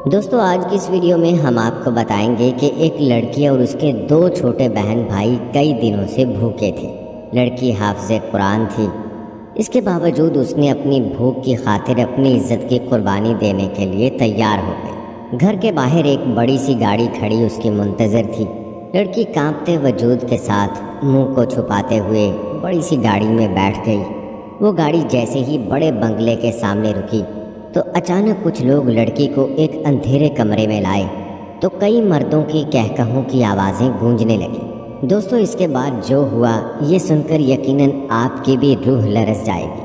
دوستو آج کی اس ویڈیو میں ہم آپ کو بتائیں گے کہ ایک لڑکی اور اس کے 2 چھوٹے بہن بھائی کئی دنوں سے بھوکے تھے۔ لڑکی حافظ قرآن تھی، اس کے باوجود اس نے اپنی بھوک کی خاطر اپنی عزت کی قربانی دینے کے لیے تیار ہو گئی۔ گھر کے باہر ایک بڑی سی گاڑی کھڑی اس کی منتظر تھی۔ لڑکی کانپتے وجود کے ساتھ منہ کو چھپاتے ہوئے بڑی سی گاڑی میں بیٹھ گئی۔ وہ گاڑی جیسے ہی بڑے بنگلے کے سامنے رکی تو اچانک کچھ لوگ لڑکی کو ایک اندھیرے کمرے میں لائے تو کئی مردوں کی کہکہوں کی آوازیں گونجنے لگیں۔ دوستو اس کے بعد جو ہوا یہ سن کر یقیناً آپ کی بھی روح لرز جائے گی۔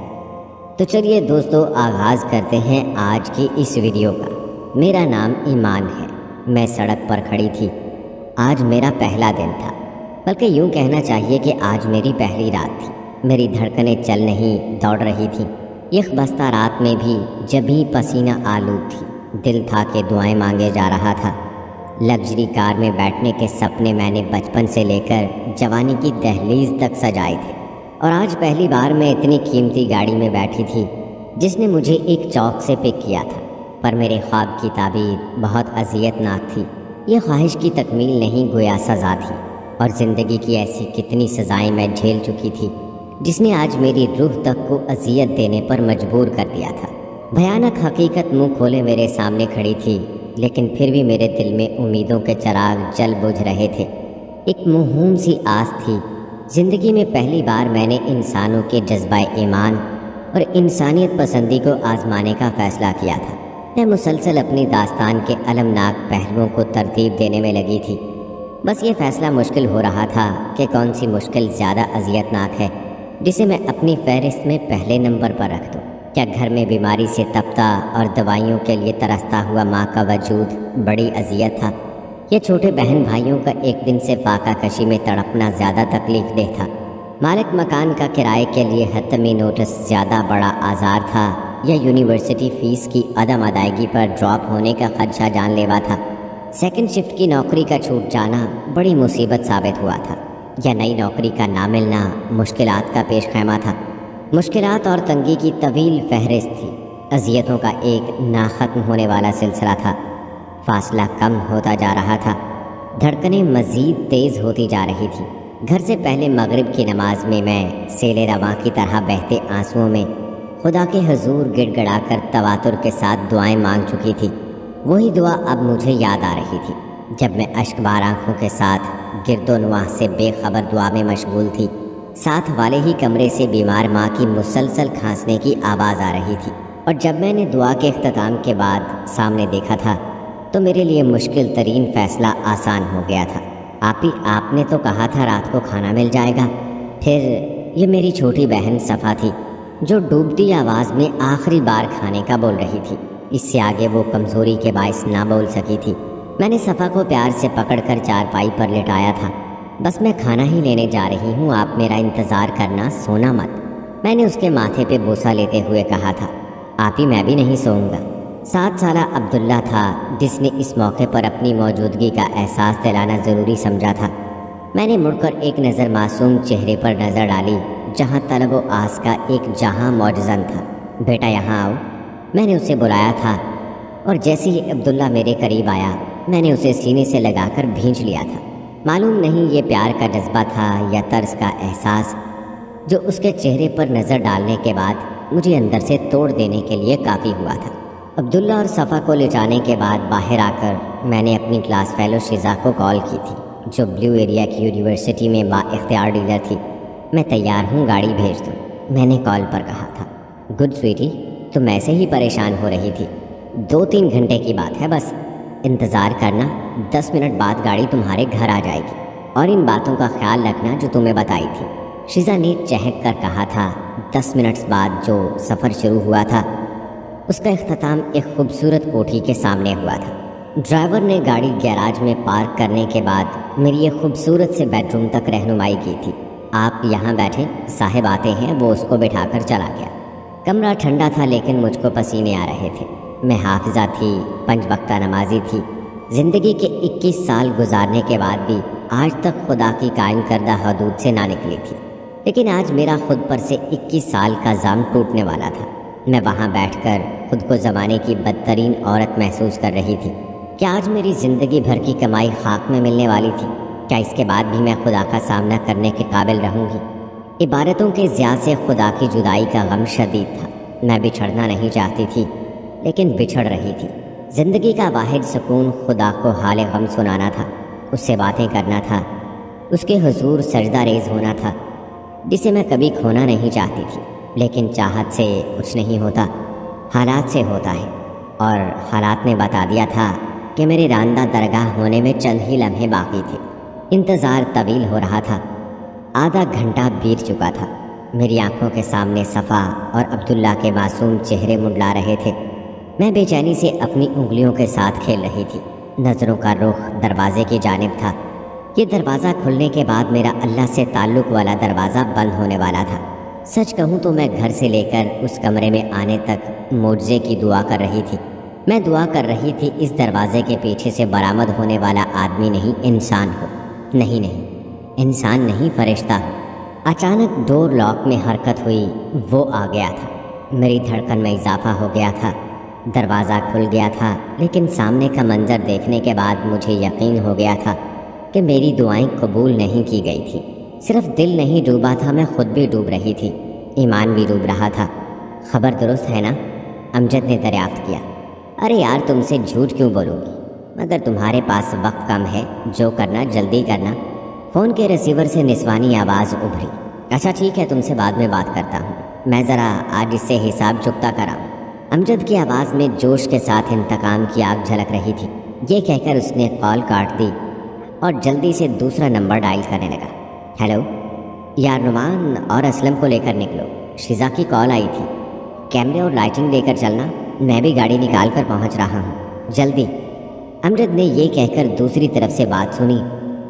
تو چلیے دوستو آغاز کرتے ہیں آج کی اس ویڈیو کا۔ میرا نام ایمان ہے، میں سڑک پر کھڑی تھی۔ آج میرا پہلا دن تھا، بلکہ یوں کہنا چاہیے کہ آج میری پہلی رات تھی۔ میری دھڑکنیں چل نہیں دوڑ رہی تھیں۔ یہ بستہ رات میں بھی جبھی پسینہ آلود تھی۔ دل تھا کہ دعائیں مانگے جا رہا تھا۔ لگژری کار میں بیٹھنے کے سپنے میں نے بچپن سے لے کر جوانی کی دہلیز تک سجائے تھے، اور آج پہلی بار میں اتنی قیمتی گاڑی میں بیٹھی تھی جس نے مجھے ایک چوک سے پک کیا تھا۔ پر میرے خواب کی تعبیر بہت اذیت ناک تھی۔ یہ خواہش کی تکمیل نہیں گویا سزا تھی، اور زندگی کی ایسی کتنی سزائیں میں جھیل چکی تھی جس نے آج میری روح تک کو اذیت دینے پر مجبور کر دیا تھا۔ بھیانک حقیقت منہ کھولے میرے سامنے کھڑی تھی، لیکن پھر بھی میرے دل میں امیدوں کے چراغ جل بجھ رہے تھے۔ ایک موہوم سی آس تھی۔ زندگی میں پہلی بار میں نے انسانوں کے جذبہ ایمان اور انسانیت پسندی کو آزمانے کا فیصلہ کیا تھا۔ میں مسلسل اپنی داستان کے المناک پہلوؤں کو ترتیب دینے میں لگی تھی۔ بس یہ فیصلہ مشکل ہو رہا تھا کہ کون سی مشکل زیادہ اذیت ناک ہے جسے میں اپنی فہرست میں پہلے نمبر پر رکھ دوں۔ کیا گھر میں بیماری سے تپتا اور دوائیوں کے لیے ترستا ہوا ماں کا وجود بڑی اذیت تھا، یا چھوٹے بہن بھائیوں کا ایک دن سے فاقہ کشی میں تڑپنا زیادہ تکلیف دہ تھا؟ مالک مکان کا کرائے کے لیے حتمی نوٹس زیادہ بڑا آزار تھا، یا یونیورسٹی فیس کی عدم ادائیگی پر ڈراپ ہونے کا خدشہ جان لیوا تھا؟ سیکنڈ شفٹ کی نوکری کا چھوٹ جانا بڑی مصیبت ثابت ہوا تھا، یا نئی نوکری کا نہ ملنا مشکلات کا پیش خیمہ تھا؟ مشکلات اور تنگی کی طویل فہرست تھی۔ اذیتوں کا ایک نہ ختم ہونے والا سلسلہ تھا۔ فاصلہ کم ہوتا جا رہا تھا، دھڑکنیں مزید تیز ہوتی جا رہی تھی۔ گھر سے پہلے مغرب کی نماز میں سیل رواں کی طرح بہتے آنسوؤں میں خدا کے حضور گڑ گڑا کر تواتر کے ساتھ دعائیں مانگ چکی تھی۔ وہی دعا اب مجھے یاد آ رہی تھی جب میں اشک بار آنکھوں کے ساتھ گرد و نواح سے بے خبر دعا میں مشغول تھی۔ ساتھ والے ہی کمرے سے بیمار ماں کی مسلسل کھانسنے کی آواز آ رہی تھی، اور جب میں نے دعا کے اختتام کے بعد سامنے دیکھا تھا تو میرے لیے مشکل ترین فیصلہ آسان ہو گیا تھا۔ آپ نے تو کہا تھا رات کو کھانا مل جائے گا۔ پھر یہ میری چھوٹی بہن صفا تھی جو ڈوبتی آواز میں آخری بار کھانے کا بول رہی تھی۔ اس سے آگے وہ کمزوری کے باعث نہ بول سکی تھی۔ میں نے صفا کو پیار سے پکڑ کر چارپائی پر لٹایا تھا۔ بس میں کھانا ہی لینے جا رہی ہوں، آپ میرا انتظار کرنا، سونا مت، میں نے اس کے ماتھے پہ بوسہ لیتے ہوئے کہا تھا۔ میں بھی نہیں سوؤں گا۔ 7 سالہ عبداللہ تھا جس نے اس موقع پر اپنی موجودگی کا احساس دلانا ضروری سمجھا تھا۔ میں نے مڑ کر ایک نظر معصوم چہرے پر نظر ڈالی جہاں طلب و آس کا ایک جہاں موجزن تھا۔ بیٹا یہاں آؤ، میں نے اسے بلایا تھا، اور جیسے ہی عبداللہ میرے قریب آیا میں نے اسے سینے سے لگا کر بھینچ لیا تھا۔ معلوم نہیں یہ پیار کا جذبہ تھا یا ترس کا احساس جو اس کے چہرے پر نظر ڈالنے کے بعد مجھے اندر سے توڑ دینے کے لیے کافی ہوا تھا۔ عبداللہ اور صفا کو لے جانے کے بعد باہر آ کر میں نے اپنی کلاس فیلو شیزا کو کال کی تھی جو بلیو ایریا کی یونیورسٹی میں با اختیار ڈیلر تھی۔ میں تیار ہوں، گاڑی بھیج دو، میں نے کال پر کہا تھا۔ گڈ سویٹی، تم ایسے ہی پریشان ہو رہی تھی، 2-3 گھنٹے کی بات ہے، بس انتظار کرنا، 10 منٹ بعد گاڑی تمہارے گھر آ جائے گی، اور ان باتوں کا خیال رکھنا جو تمہیں بتائی تھی، شیزا نے چہک کر کہا تھا۔ 10 منٹ بعد جو سفر شروع ہوا تھا اس کا اختتام ایک خوبصورت کوٹھی کے سامنے ہوا تھا۔ ڈرائیور نے گاڑی گیراج میں پارک کرنے کے بعد میری ایک خوبصورت سے بیڈ روم تک رہنمائی کی تھی۔ آپ یہاں بیٹھے، صاحب آتے ہیں، وہ اس کو بٹھا کر چلا گیا۔ کمرہ ٹھنڈا تھا لیکن مجھ کو پسینے آ رہے تھے۔ میں حافظہ تھی، 5 وقتہ نمازی تھی۔ زندگی کے 21 سال گزارنے کے بعد بھی آج تک خدا کی قائم کردہ حدود سے نہ نکلی تھی، لیکن آج میرا خود پر سے 21 سال کا زام ٹوٹنے والا تھا۔ میں وہاں بیٹھ کر خود کو زمانے کی بدترین عورت محسوس کر رہی تھی۔ کیا آج میری زندگی بھر کی کمائی خاک میں ملنے والی تھی؟ کیا اس کے بعد بھی میں خدا کا سامنا کرنے کے قابل رہوں گی؟ عبارتوں کے ضیاء سے خدا کی جدائی کا غم شدید تھا۔ میں بچھڑنا نہیں چاہتی تھی، لیکن بچھڑ رہی تھی۔ زندگی کا واحد سکون خدا کو حال غم سنانا تھا، اس سے باتیں کرنا تھا، اس کے حضور سجدہ ریز ہونا تھا، جسے میں کبھی کھونا نہیں چاہتی تھی۔ لیکن چاہت سے کچھ نہیں ہوتا، حالات سے ہوتا ہے، اور حالات نے بتا دیا تھا کہ میرے راندہ درگاہ ہونے میں چند ہی لمحے باقی تھے۔ انتظار طویل ہو رہا تھا، آدھا گھنٹہ بیت چکا تھا۔ میری آنکھوں کے سامنے صفا اور عبداللہ کے معصوم چہرے منڈلا رہے تھے۔ میں بے چینی سے اپنی انگلیوں کے ساتھ کھیل رہی تھی۔ نظروں کا رخ دروازے کی جانب تھا۔ یہ دروازہ کھلنے کے بعد میرا اللہ سے تعلق والا دروازہ بند ہونے والا تھا۔ سچ کہوں تو میں گھر سے لے کر اس کمرے میں آنے تک معجزے کی دعا کر رہی تھی۔ میں دعا کر رہی تھی اس دروازے کے پیچھے سے برآمد ہونے والا آدمی نہیں، انسان ہو۔ نہیں، انسان نہیں، فرشتہ ہو۔ اچانک ڈور لاک میں حرکت ہوئی، وہ آ گیا تھا۔ میری دھڑکن میں اضافہ ہو گیا تھا۔ دروازہ کھل گیا تھا، لیکن سامنے کا منظر دیکھنے کے بعد مجھے یقین ہو گیا تھا کہ میری دعائیں قبول نہیں کی گئی تھی۔ صرف دل نہیں ڈوبا تھا، میں خود بھی ڈوب رہی تھی، ایمان بھی ڈوب رہا تھا۔ خبر درست ہے نا؟ امجد نے دریافت کیا۔ ارے یار، تم سے جھوٹ کیوں بولوں گی؟ مگر تمہارے پاس وقت کم ہے، جو کرنا جلدی کرنا۔ فون کے ریسیور سے نسوانی آواز ابھری۔ اچھا ٹھیک ہے، تم سے بعد میں بات کرتا ہوں، میں ذرا آج اس سے حساب چکتا کراؤں۔ امجد کی آواز میں جوش کے ساتھ انتقام کی آگ جھلک رہی تھی۔ یہ کہہ کر اس نے کال کاٹ دی اور جلدی سے دوسرا نمبر ڈائل کرنے لگا۔ ہیلو یار، نعمان اور اسلم کو لے کر نکلو، شیزا کی کال آئی تھی۔ کیمرے اور لائٹنگ لے کر چلنا، میں بھی گاڑی نکال کر پہنچ رہا ہوں، جلدی۔ امجد نے یہ کہہ کر دوسری طرف سے بات سنی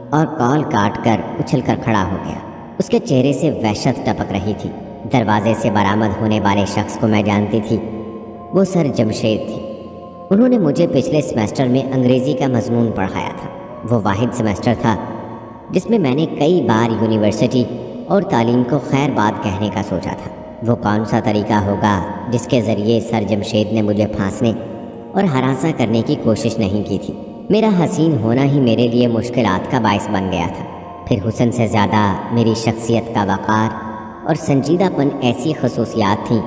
اور کال کاٹ کر اچھل کر کھڑا ہو گیا۔ اس کے چہرے سے وحشت ٹپک رہی تھی۔ دروازے سے برآمد ہونے والے شخص کو میں جانتی تھی، وہ سر جمشید تھی۔ انہوں نے مجھے پچھلے سیمسٹر میں انگریزی کا مضمون پڑھایا تھا۔ وہ واحد سیمسٹر تھا جس میں نے کئی بار یونیورسٹی اور تعلیم کو خیر بات کہنے کا سوچا تھا۔ وہ کون سا طریقہ ہوگا جس کے ذریعے سر جمشید نے مجھے پھانسنے اور ہراساں کرنے کی کوشش نہیں کی تھی۔ میرا حسین ہونا ہی میرے لیے مشکلات کا باعث بن گیا تھا۔ پھر حسن سے زیادہ میری شخصیت کا وقار اور سنجیدہ پن ایسی خصوصیات تھیں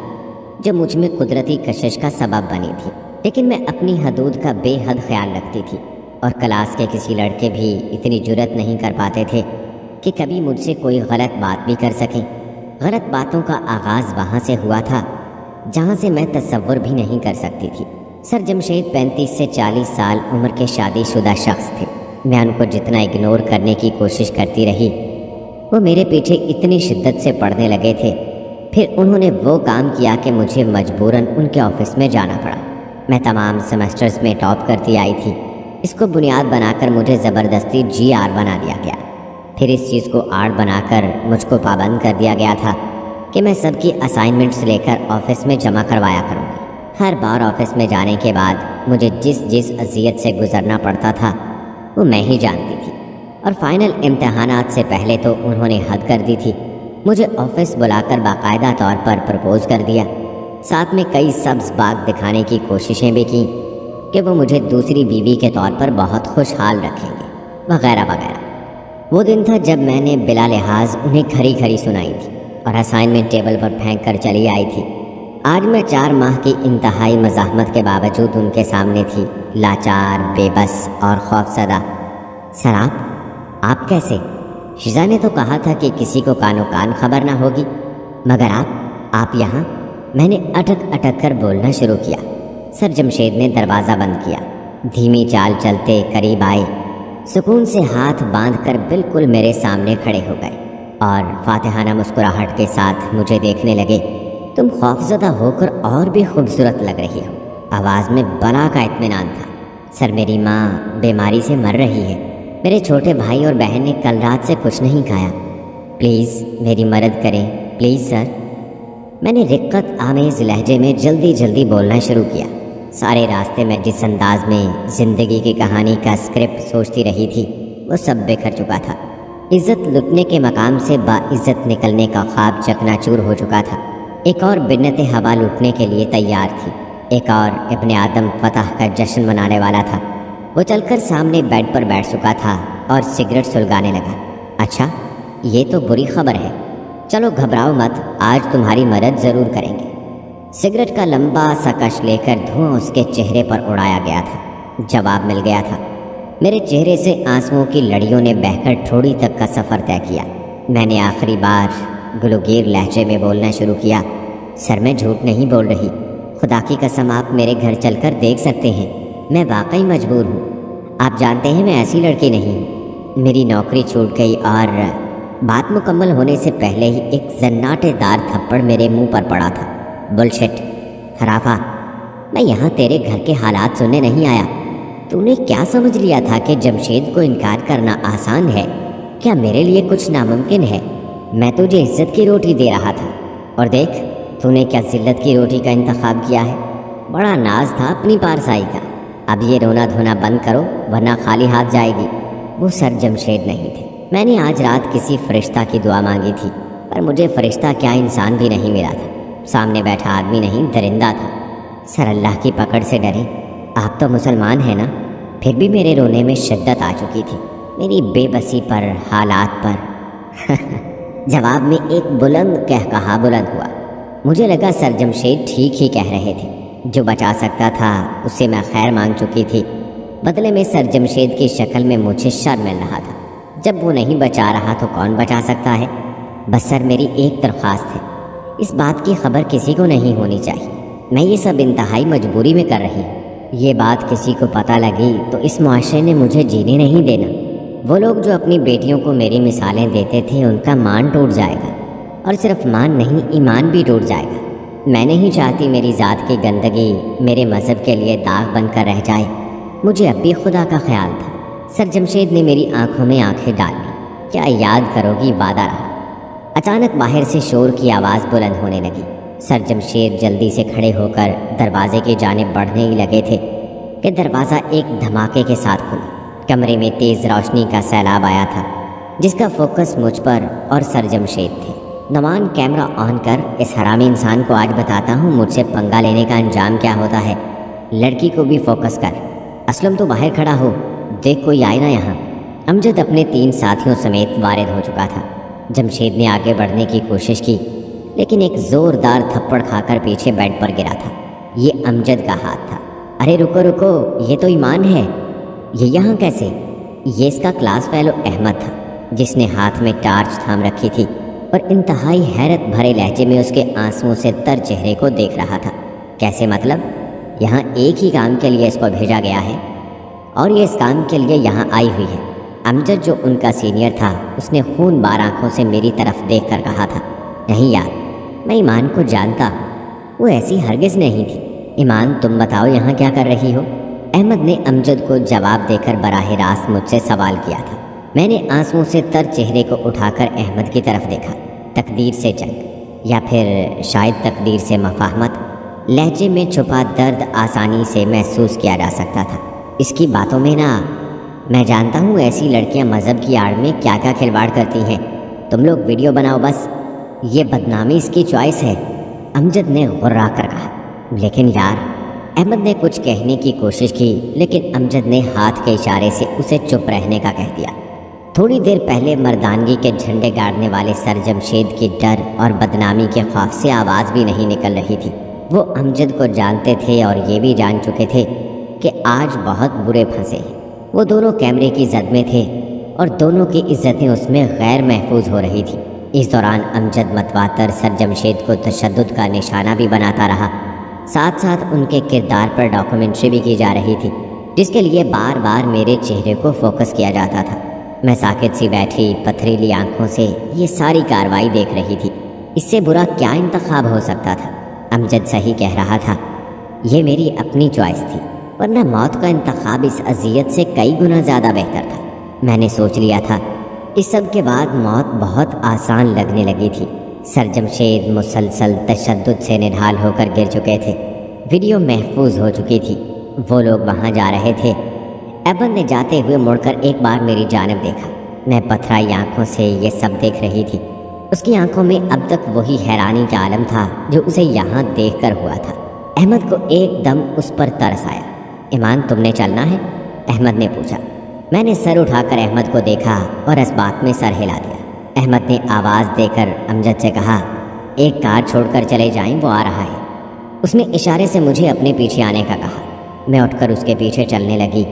جو مجھ میں قدرتی کشش کا سبب بنی تھی۔ لیکن میں اپنی حدود کا بے حد خیال رکھتی تھی، اور کلاس کے کسی لڑکے بھی اتنی جرأت نہیں کر پاتے تھے کہ کبھی مجھ سے کوئی غلط بات بھی کر سکیں۔ غلط باتوں کا آغاز وہاں سے ہوا تھا جہاں سے میں تصور بھی نہیں کر سکتی تھی۔ سر جمشید 35 سے 40 سال عمر کے شادی شدہ شخص تھے۔ میں ان کو جتنا اگنور کرنے کی کوشش کرتی رہی، وہ میرے پیچھے اتنی شدت سے پڑنے لگے تھے۔ پھر انہوں نے وہ کام کیا کہ مجھے مجبوراً ان کے آفس میں جانا پڑا۔ میں تمام سیمسٹرز میں ٹاپ کرتی آئی تھی۔ اس کو بنیاد بنا کر مجھے زبردستی GR بنا دیا گیا۔ پھر اس چیز کو آڑ بنا کر مجھ کو پابند کر دیا گیا تھا کہ میں سب کی اسائنمنٹس لے کر آفس میں جمع کروایا کروں گی۔ ہر بار آفس میں جانے کے بعد مجھے جس اذیت سے گزرنا پڑتا تھا وہ میں ہی جانتی تھی، اور فائنل امتحانات سے پہلے تو انہوں نے حد کر دی تھی۔ مجھے آفس بلا کر باقاعدہ طور پر پرپوز کر دیا، ساتھ میں کئی سبز باغ دکھانے کی کوششیں بھی کیں کہ وہ مجھے دوسری بیوی کے طور پر بہت خوشحال رکھیں گے، وغیرہ وغیرہ۔ وہ دن تھا جب میں نے بلا لحاظ انہیں کھری کھری سنائی تھی اور اسائنمنٹ ٹیبل پر پھینک کر چلی آئی تھی۔ آج میں 4 ماہ کی انتہائی مزاحمت کے باوجود ان کے سامنے تھی، لاچار، بے بس اور خوفزدہ۔ سر آپ کیسے؟ شیزا نے تو کہا تھا کہ کسی کو کانو کان خبر نہ ہوگی، مگر آپ یہاں؟ میں نے اٹک کر بولنا شروع کیا۔ سر جمشید نے دروازہ بند کیا، دھیمی چال چلتے قریب آئے، سکون سے ہاتھ باندھ کر بالکل میرے سامنے کھڑے ہو گئے اور فاتحانہ مسکراہٹ کے ساتھ مجھے دیکھنے لگے۔ تم خوفزدہ ہو کر اور بھی خوبصورت لگ رہی ہو۔ آواز میں بلا کا اطمینان تھا۔ سر، میری ماں بیماری سے مر رہی ہے، میرے چھوٹے بھائی اور بہن نے کل رات سے کچھ نہیں کھایا، پلیز میری مدد کریں، پلیز سر۔ میں نے رقت آمیز لہجے میں جلدی بولنا شروع کیا۔ سارے راستے میں جس انداز میں زندگی کی کہانی کا اسکرپٹ سوچتی رہی تھی وہ سب بکھر چکا تھا۔ عزت لٹنے کے مقام سے باعزت نکلنے کا خواب چکنا چور ہو چکا تھا۔ ایک اور بنت ہوا لوٹنے کے لیے تیار تھی، ایک اور ابن آدم فتح کا جشن منانے والا تھا۔ وہ چل کر سامنے بیڈ پر بیٹھ چکا تھا اور سگریٹ سلگانے لگا۔ اچھا، یہ تو بری خبر ہے، چلو گھبراؤ مت، آج تمہاری مدد ضرور کریں گے۔ سگریٹ کا لمبا سا کش لے کر دھواں اس کے چہرے پر اڑایا گیا تھا۔ جواب مل گیا تھا۔ میرے چہرے سے آنسوؤں کی لڑیوں نے بہہ کر ٹھوڑی تک کا سفر طے کیا۔ میں نے آخری بار گلوگیر لہجے میں بولنا شروع کیا۔ سر، میں جھوٹ نہیں بول رہی، خدا کی قسم آپ میرے گھر چل کر دیکھ سکتے ہیں، میں واقعی مجبور ہوں۔ آپ جانتے ہیں میں ایسی لڑکی نہیں ہوں، میری نوکری چھوٹ گئی اور بات مکمل ہونے سے پہلے ہی ایک زناٹے دار تھپڑ میرے منہ پر پڑا تھا۔ بلشٹ، حرافہ، میں یہاں تیرے گھر کے حالات سننے نہیں آیا۔ تو نے کیا سمجھ لیا تھا کہ جمشید کو انکار کرنا آسان ہے؟ کیا میرے لیے کچھ ناممکن ہے؟ میں تجھے عزت کی روٹی دے رہا تھا، اور دیکھ تو نے کیا ذلت کی روٹی کا انتخاب کیا ہے۔ بڑا ناز تھا اپنی پارسائی کا، اب یہ رونا دھونا بند کرو ورنہ خالی ہاتھ جائے گی۔ وہ سر جمشید نہیں تھے۔ میں نے آج رات کسی فرشتہ کی دعا مانگی تھی، پر مجھے فرشتہ کیا انسان بھی نہیں ملا تھا۔ سامنے بیٹھا آدمی نہیں، درندہ تھا۔ سر، اللہ کی پکڑ سے ڈرے، آپ تو مسلمان ہیں نا؟ پھر بھی میرے رونے میں شدت آ چکی تھی، میری بے بسی پر، حالات پر۔ جواب میں ایک بلند کہا بلند ہوا۔ مجھے لگا سر جمشید ٹھیک ہی کہہ رہے تھے، جو بچا سکتا تھا اس سے میں خیر مانگ چکی تھی، بدلے میں سر جمشید کی شکل میں مجھے شر مل رہا تھا۔ جب وہ نہیں بچا رہا تو کون بچا سکتا ہے؟ بس سر، میری ایک درخواست ہے، اس بات کی خبر کسی کو نہیں ہونی چاہیے، میں یہ سب انتہائی مجبوری میں کر رہی ہوں۔ یہ بات کسی کو پتہ لگی تو اس معاشرے نے مجھے جینے نہیں دینا۔ وہ لوگ جو اپنی بیٹیوں کو میری مثالیں دیتے تھے ان کا مان ٹوٹ جائے گا، اور صرف مان نہیں، ایمان بھی ٹوٹ جائے گا۔ میں نہیں چاہتی میری ذات کی گندگی میرے مذہب کے لیے داغ بن کر رہ جائے۔ مجھے اب بھی خدا کا خیال تھا۔ سر جمشید نے میری آنکھوں میں آنکھیں ڈال لی۔ کیا یاد کرو گی، وعدہ رہا۔ اچانک باہر سے شور کی آواز بلند ہونے لگی۔ سر جمشید جلدی سے کھڑے ہو کر دروازے کی جانب بڑھنے ہی لگے تھے کہ دروازہ ایک دھماکے کے ساتھ کھلا۔ کمرے میں تیز روشنی کا سیلاب آیا تھا، جس کا فوکس مجھ پر اور سر جمشید تھے۔ نوان، کیمرہ آن کر، اس حرامی انسان کو آج بتاتا ہوں مجھ سے پنگا لینے کا انجام کیا ہوتا ہے۔ لڑکی کو بھی فوکس کر۔ اسلم تو باہر کھڑا ہو، دیکھ کوئی آئے نا یہاں۔ امجد اپنے 3 ساتھیوں سمیت وارد ہو چکا تھا۔ جمشید نے آگے بڑھنے کی کوشش کی، لیکن ایک زوردار تھپڑ کھا کر پیچھے بیڈ پر گرا تھا۔ یہ امجد کا ہاتھ تھا۔ ارے رکو رکو، یہ تو ایمان ہے، یہ یہاں کیسے؟ یہ اس کا کلاس فیلو احمد تھا، جس نے ہاتھ میں ٹارچ تھام رکھی تھی اور انتہائی حیرت بھرے لہجے میں اس کے آنسوؤں سے تر چہرے کو دیکھ رہا تھا۔ کیسے مطلب؟ یہاں ایک ہی کام کے لیے اس کو بھیجا گیا ہے اور یہ اس کام کے لیے یہاں آئی ہوئی ہے۔ امجد جو ان کا سینئر تھا، اس نے خون بار آنکھوں سے میری طرف دیکھ کر کہا تھا، نہیں یار، میں ایمان کو جانتا ہوں، وہ ایسی ہرگز نہیں تھی۔ ایمان، تم بتاؤ یہاں کیا کر رہی ہو؟ احمد نے امجد کو جواب دے کر براہ راست مجھ سے سوال کیا تھا۔ میں نے آنسوؤں سے تر چہرے کو اٹھا کر احمد کی طرف دیکھا۔ تقدیر سے جنگ، یا پھر شاید تقدیر سے مفاہمت، لہجے میں چھپا درد آسانی سے محسوس کیا جا سکتا تھا۔ اس کی باتوں میں نہ، میں جانتا ہوں ایسی لڑکیاں مذہب کی آڑ میں کیا کیا کھلواڑ کرتی ہیں، تم لوگ ویڈیو بناؤ بس، یہ بدنامی اس کی چوائس ہے، امجد نے غرا کر کہا۔ لیکن یار، احمد نے کچھ کہنے کی کوشش کی، لیکن امجد نے ہاتھ کے اشارے سے اسے چپ رہنے کا کہہ دیا۔ تھوڑی دیر پہلے مردانگی کے جھنڈے گاڑنے والے سر جمشید کی ڈر اور بدنامی کے خوف سے آواز بھی نہیں نکل رہی تھی۔ وہ امجد کو جانتے تھے اور یہ بھی جان چکے تھے کہ آج بہت برے پھنسے ہیں۔ وہ دونوں کیمرے کی زد میں تھے اور دونوں کی عزتیں اس میں غیر محفوظ ہو رہی تھی۔ اس دوران امجد متواتر سر جمشید کو تشدد کا نشانہ بھی بناتا رہا، ساتھ ساتھ ان کے کردار پر ڈاکومنٹری بھی کی جا رہی تھی، جس کے لیے بار بار میرے چہرے کو فوکس کیا جاتا تھا۔ میں ساکت سی بیٹھی پتھریلی آنکھوں سے یہ ساری کارروائی دیکھ رہی تھی۔ اس سے برا کیا انتخاب ہو سکتا تھا؟ امجد صحیح کہہ رہا تھا، یہ میری اپنی چوائس تھی، ورنہ موت کا انتخاب اس اذیت سے کئی گنا زیادہ بہتر تھا۔ میں نے سوچ لیا تھا۔ اس سب کے بعد موت بہت آسان لگنے لگی تھی۔ سر جمشید مسلسل تشدد سے نڈھال ہو کر گر چکے تھے، ویڈیو محفوظ ہو چکی تھی، وہ لوگ وہاں جا رہے تھے۔ احمد نے جاتے ہوئے مڑ کر ایک بار میری جانب دیکھا۔ میں پتھرائی آنکھوں سے یہ سب دیکھ رہی تھی۔ اس کی آنکھوں میں اب تک وہی حیرانی کا عالم تھا جو اسے یہاں دیکھ کر ہوا تھا۔ احمد کو ایک دم اس پر ترس آیا۔ ایمان تم نے چلنا ہے؟ احمد نے پوچھا۔ میں نے سر اٹھا کر احمد کو دیکھا اور اس بات میں سر ہلا دیا۔ احمد نے آواز دے کر امجد سے کہا، ایک کار چھوڑ کر چلے جائیں، وہ آ رہا ہے۔ اس نے اشارے سے مجھے اپنے پیچھے آنے کا کہا۔ میں اٹھ کر اس کے پیچھے چلنے لگی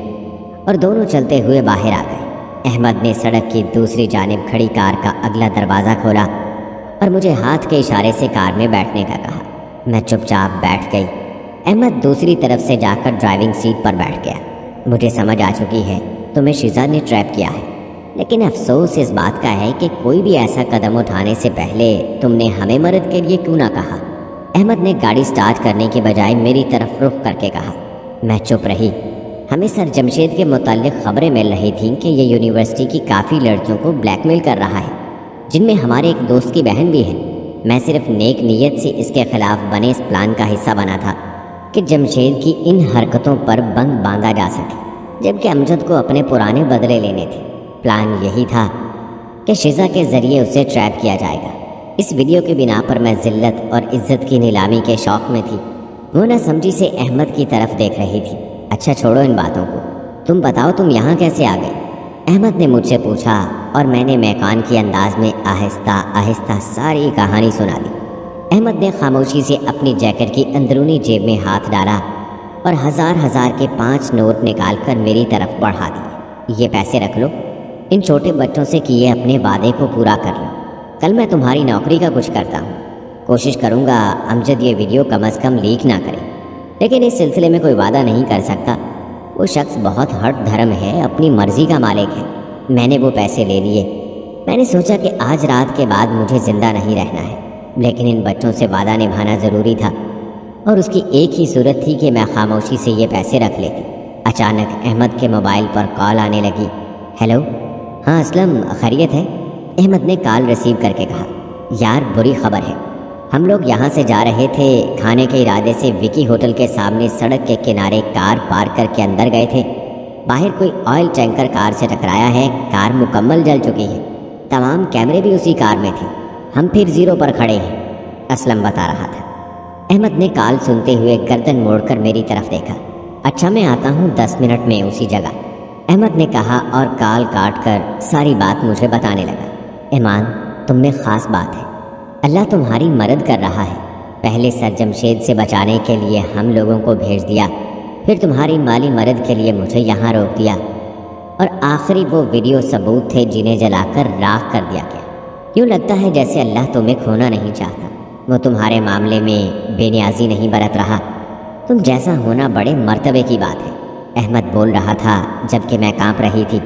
اور دونوں چلتے ہوئے باہر آ گئے۔ احمد نے سڑک کی دوسری جانب کھڑی کار کا اگلا دروازہ کھولا اور مجھے ہاتھ کے اشارے سے کار میں بیٹھنے کا کہا۔ میں چپ چاپ بیٹھ گئی۔ احمد دوسری طرف سے جا کر ڈرائیونگ سیٹ پر بیٹھ گیا۔ مجھے سمجھ آ چکی ہے تمہیں شیزا نے ٹریپ کیا ہے، لیکن افسوس اس بات کا ہے کہ کوئی بھی ایسا قدم اٹھانے سے پہلے تم نے ہمیں مدد کے لیے کیوں نہ کہا؟ احمد نے گاڑی سٹارٹ کرنے کی بجائے میری طرف رخ کر کے کہا۔ میں چپ رہی۔ ہمیں سر جمشید کے متعلق خبریں مل رہی تھیں کہ یہ یونیورسٹی کی کافی لڑکیوں کو بلیک میل کر رہا ہے، جن میں ہمارے ایک دوست کی بہن بھی ہے۔ میں صرف نیک نیت سے اس کے خلاف بنے اس پلان کا حصہ بنا تھا کہ جمشید کی ان حرکتوں پر بند باندھا جا سکے، جبکہ امجد کو اپنے پرانے بدلے لینے تھے۔ پلان یہی تھا کہ شیزا کے ذریعے اسے ٹریپ کیا جائے گا۔ اس ویڈیو کی بنا پر میں ذلت اور عزت کی نیلامی کے شوق میں تھی۔ وہ نہ سمجھی سے احمد کی طرف دیکھ رہی تھی۔ اچھا چھوڑو ان باتوں کو، تم بتاؤ تم یہاں کیسے آ گئے؟ احمد نے مجھ سے پوچھا اور میں نے میکان کے انداز میں آہستہ آہستہ ساری کہانی سنا دی۔ احمد نے خاموشی سے اپنی جیکٹ کی اندرونی جیب میں ہاتھ ڈالا اور ہزار کے 5 نوٹ نکال کر میری طرف بڑھا دیے۔ یہ پیسے رکھ لو، ان چھوٹے بچوں سے کیے اپنے وعدے کو پورا کر لو۔ کل میں تمہاری نوکری کا کچھ کرتا ہوں۔ کوشش کروں گا امجد یہ ویڈیو کم از کم لیک نہ کرے، لیکن اس سلسلے میں کوئی وعدہ نہیں کر سکتا۔ وہ شخص بہت ہٹ دھرم ہے، اپنی مرضی کا مالک ہے۔ میں نے وہ پیسے لے لیے۔ میں نے سوچا کہ آج رات کے بعد مجھے زندہ نہیں رہنا ہے، لیکن ان بچوں سے وعدہ نبھانا ضروری تھا، اور اس کی ایک ہی صورت تھی کہ میں خاموشی سے یہ پیسے رکھ لیتی۔ اچانک احمد کے موبائل پر کال آنے لگی۔ ہیلو، ہاں اسلم، خیریت ہے؟ احمد نے کال ریسیو کر کے کہا۔ یار بری خبر ہے، ہم لوگ یہاں سے جا رہے تھے، کھانے کے ارادے سے وکی ہوٹل کے سامنے سڑک کے کنارے کار پارک کر کے اندر گئے تھے۔ باہر کوئی آئل ٹینکر کار سے ٹکرایا ہے، کار مکمل جل چکی ہے، تمام کیمرے بھی اسی کار میں تھے۔ ہم پھر زیرو پر کھڑے ہیں، اسلم بتا رہا تھا۔ احمد نے کال سنتے ہوئے گردن موڑ کر میری طرف دیکھا۔ اچھا میں آتا ہوں 10 منٹ میں اسی جگہ، احمد نے کہا اور کال کاٹ کر ساری بات مجھے بتانے لگا۔ ایمان تم میں خاص بات ہے، اللہ تمہاری مدد کر رہا ہے۔ پہلے سر جمشید سے بچانے کے لیے ہم لوگوں کو بھیج دیا، پھر تمہاری مالی مدد کے لیے مجھے یہاں روک دیا، اور آخری وہ ویڈیو ثبوت تھے جنہیں جلا کر راکھ کر دیا گیا۔ یوں لگتا ہے جیسے اللہ تمہیں کھونا نہیں چاہتا، وہ تمہارے معاملے میں بے نیازی نہیں برت رہا۔ تم جیسا ہونا بڑے مرتبے کی بات ہے، احمد بول رہا تھا جبکہ میں کانپ رہی تھی۔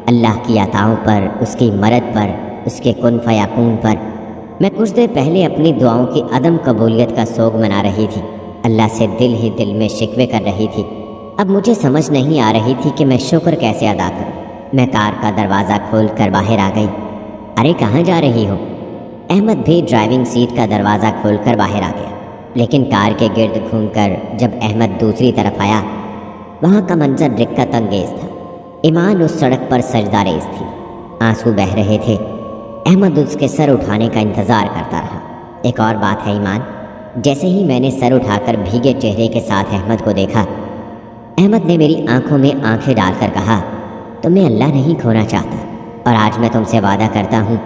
اللہ کی عطاؤں پر، اس کی مدد پر، اس کے کن فیکون پر میں کچھ دیر پہلے اپنی دعاؤں کی عدم قبولیت کا سوگ منا رہی تھی، اللہ سے دل ہی دل میں شکوے کر رہی تھی۔ اب مجھے سمجھ نہیں آ رہی تھی کہ میں شکر کیسے ادا کروں۔ میں کار کا دروازہ کھول کر باہر آ گئی۔ ارے کہاں جا رہی ہو؟ احمد بھی ڈرائیونگ سیٹ کا دروازہ کھول کر باہر آ گیا، لیکن کار کے گرد گھوم کر جب احمد دوسری طرف آیا، وہاں کا منظر رکت انگیز تھا۔ ایمان اس سڑک پر سجدہ ریز تھی، آنسو بہہ رہے تھے۔ احمد اس کے سر اٹھانے کا انتظار کرتا رہا۔ ایک اور بات ہے ایمان، جیسے ہی میں نے سر اٹھا کر بھیگے چہرے کے ساتھ احمد کو دیکھا، احمد نے میری آنکھوں میں آنکھیں ڈال کر کہا، تمہیں اللہ نہیں کھونا چاہتا، اور آج میں تم سے وعدہ کرتا ہوں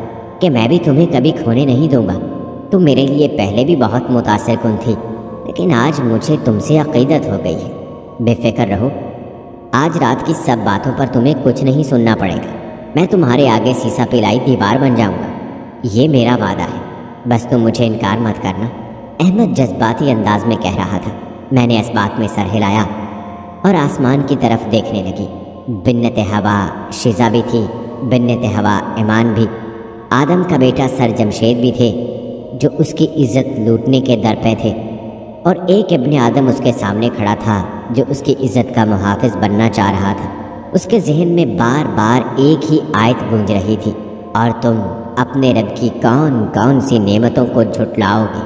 کہ میں بھی تمہیں کبھی کھونے نہیں دوں گا۔ تم میرے لیے پہلے بھی بہت متاثر کن تھی، لیکن آج مجھے تم سے عقیدت ہو گئی ہے۔ بے فکر رہو، آج رات کی سب باتوں پر تمہیں کچھ نہیں سننا پڑے گا۔ میں تمہارے آگے سیسا پلائی دیوار بن جاؤں گا، یہ میرا وعدہ ہے، بس تم مجھے انکار مت کرنا۔ احمد جذباتی انداز میں کہہ رہا تھا۔ میں نے اس بات میں سر ہلایا اور آسمان کی طرف دیکھنے لگی۔ بنت ہوا شیزا بھی تھی، بنت ہوا ایمان بھی، آدم کا بیٹا سر جمشید بھی تھے جو اس کی عزت لوٹنے کے در پہ تھے، اور ایک ابن آدم اس کے سامنے کھڑا تھا جو اس کی عزت کا محافظ بننا چاہ رہا تھا۔ اس کے ذہن میں بار بار ایک ہی آیت گونج رہی تھی، اور تم اپنے رب کی کون کون سی نعمتوں کو جھٹلاؤ گے؟